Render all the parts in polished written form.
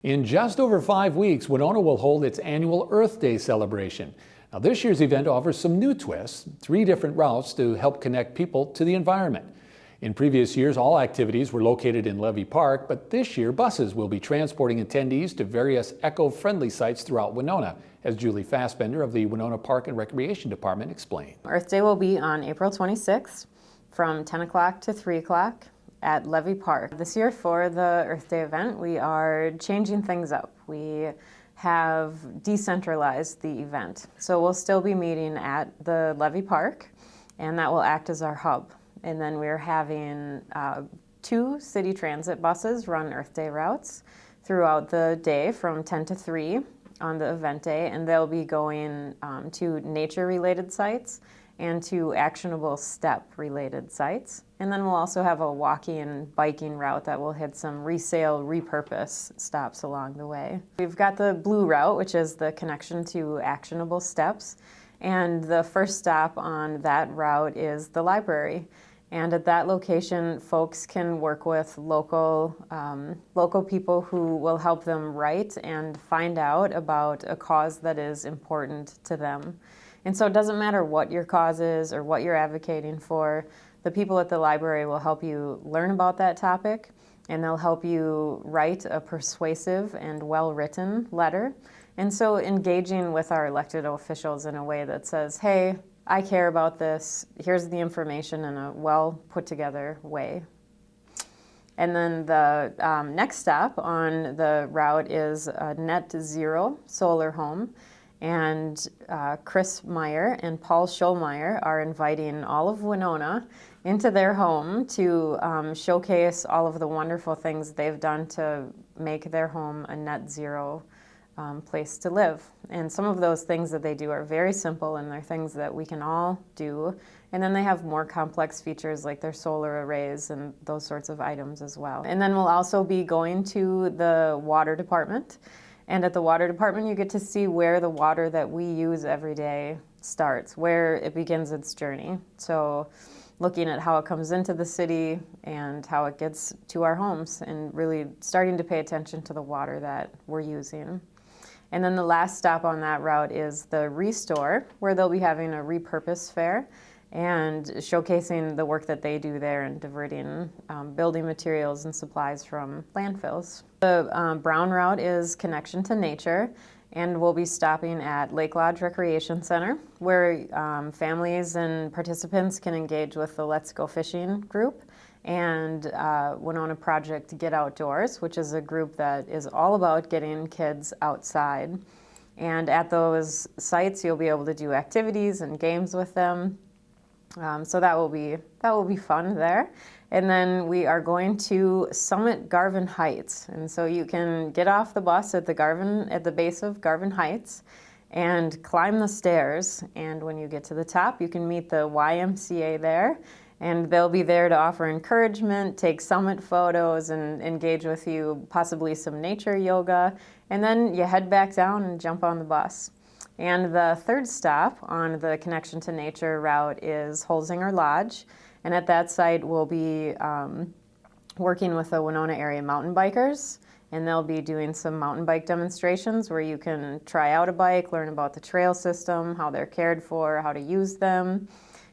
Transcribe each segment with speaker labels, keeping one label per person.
Speaker 1: In just over 5 weeks, Winona will hold its annual Earth Day celebration. Now, this year's event offers some new twists, 3 different routes to help connect people to the environment. In previous years, all activities were located in Levy Park, but this year, buses will be transporting attendees to various eco-friendly sites throughout Winona, as Julie Fassbender of the Winona Park and Recreation Department explained.
Speaker 2: Earth Day will be on April 26th from 10 o'clock to 3 o'clock at Levy Park. This year for the Earth Day event, we are changing things up. We have decentralized the event. So we'll still be meeting at the Levy Park, and that will act as our hub. And then we're having 2 city transit buses run Earth Day routes throughout the day from 10 to 3 on the event day, and they'll be going to nature-related sites and to actionable step-related sites. And then we'll also have a walking and biking route that will hit some resale, repurpose stops along the way. We've got the blue route, which is the connection to actionable steps. And the first stop on that route is the library. And at that location, folks can work with local people who will help them write and find out about a cause that is important to them. And so it doesn't matter what your cause is or what you're advocating for, the people at the library will help you learn about that topic, and they'll help you write a persuasive and well-written letter. And so engaging with our elected officials in a way that says, hey, I care about this, here's the information in a well put together way. And then the next stop on the route is a net zero solar home. And Chris Meyer and Paul Schulmeyer are inviting all of Winona into their home to showcase all of the wonderful things they've done to make their home a net zero place to live. And some of those things that they do are very simple, and they're things that we can all do. And then they have more complex features like their solar arrays and those sorts of items as well. And then we'll also be going to the water department. And at the water department, you get to see where the water that we use every day starts, where it begins its journey. So looking at how it comes into the city and how it gets to our homes, and really starting to pay attention to the water that we're using. And then the last stop on that route is the Restore, where they'll be having a repurpose fair and showcasing the work that they do there and diverting building materials and supplies from landfills. The brown route is Connection to Nature, and we'll be stopping at Lake Lodge Recreation Center, where families and participants can engage with the Let's Go Fishing group and Winona Project Get Outdoors, which is a group that is all about getting kids outside. And at those sites, you'll be able to do activities and games with them. So that will be fun there. And then we are going to summit Garvin Heights. And so you can get off the bus at the base of Garvin Heights and climb the stairs. And when you get to the top, you can meet the YMCA there. And they'll be there to offer encouragement, take summit photos, and engage with you, possibly some nature yoga. And then you head back down and jump on the bus. And the third stop on the Connection to Nature route is Holzinger Lodge. And at that site, we'll be working with the Winona area mountain bikers. And they'll be doing some mountain bike demonstrations where you can try out a bike, learn about the trail system, how they're cared for, how to use them.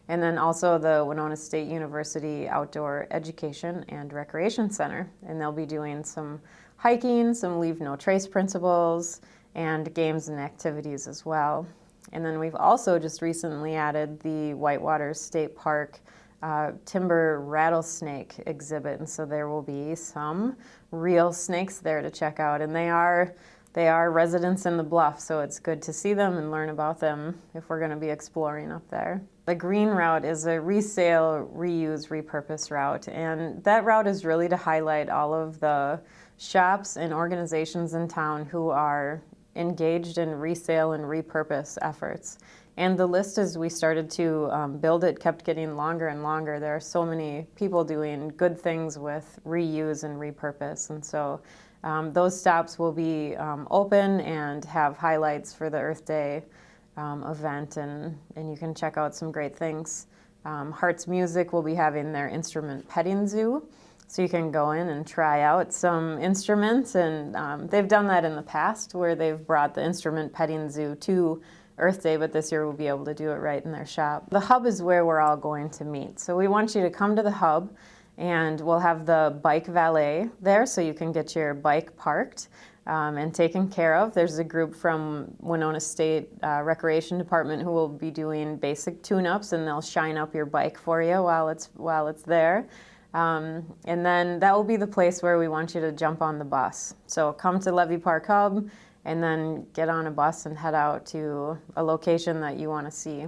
Speaker 2: And then also the Winona State University Outdoor Education and Recreation Center. And they'll be doing some hiking, some leave no trace principles, and games and activities as well. And then we've also just recently added the Whitewater State Park timber rattlesnake exhibit. And so there will be some real snakes there to check out. And they are residents in the bluff, so it's good to see them and learn about them if we're going to be exploring up there. The green route is a resale, reuse, repurpose route. And that route is really to highlight all of the shops and organizations in town who are engaged in resale and repurpose efforts. And the list, as we started to build it, kept getting longer and longer. There are so many people doing good things with reuse and repurpose. And so those stops will be open and have highlights for the Earth Day event, and you can check out some great things. Hearts Music will be having their instrument petting zoo. So you can go in and try out some instruments, and they've done that in the past where they've brought the instrument petting zoo to Earth Day, but this year we'll be able to do it right in their shop. The hub is where we're all going to meet. So we want you to come to the hub, and we'll have the bike valet there so you can get your bike parked and taken care of. There's a group from Winona State Recreation Department who will be doing basic tune-ups, and they'll shine up your bike for you while it's there. And then that will be the place where we want you to jump on the bus. So come to Levy Park Hub and then get on a bus and head out to a location that you want to see.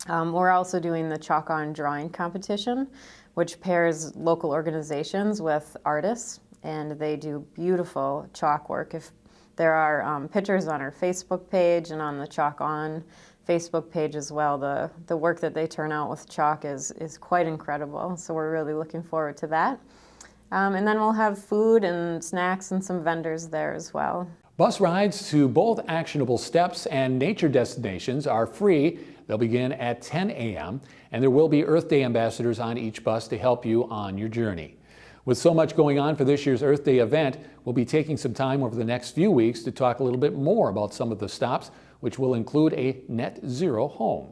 Speaker 2: We're also doing the Chalk On Drawing competition, which pairs local organizations with artists, and they do beautiful chalk work. If there are pictures on our Facebook page and on the Chalk On Facebook page as well, the work that they turn out with chalk is quite incredible. So we're really looking forward to that. And then we'll have food and snacks and some vendors there as well.
Speaker 1: Bus rides to both actionable steps and nature destinations are free. They'll begin at 10 a.m. and there will be Earth Day ambassadors on each bus to help you on your journey. With so much going on for this year's Earth Day event, we'll be taking some time over the next few weeks to talk a little bit more about some of the stops, which will include a net zero home.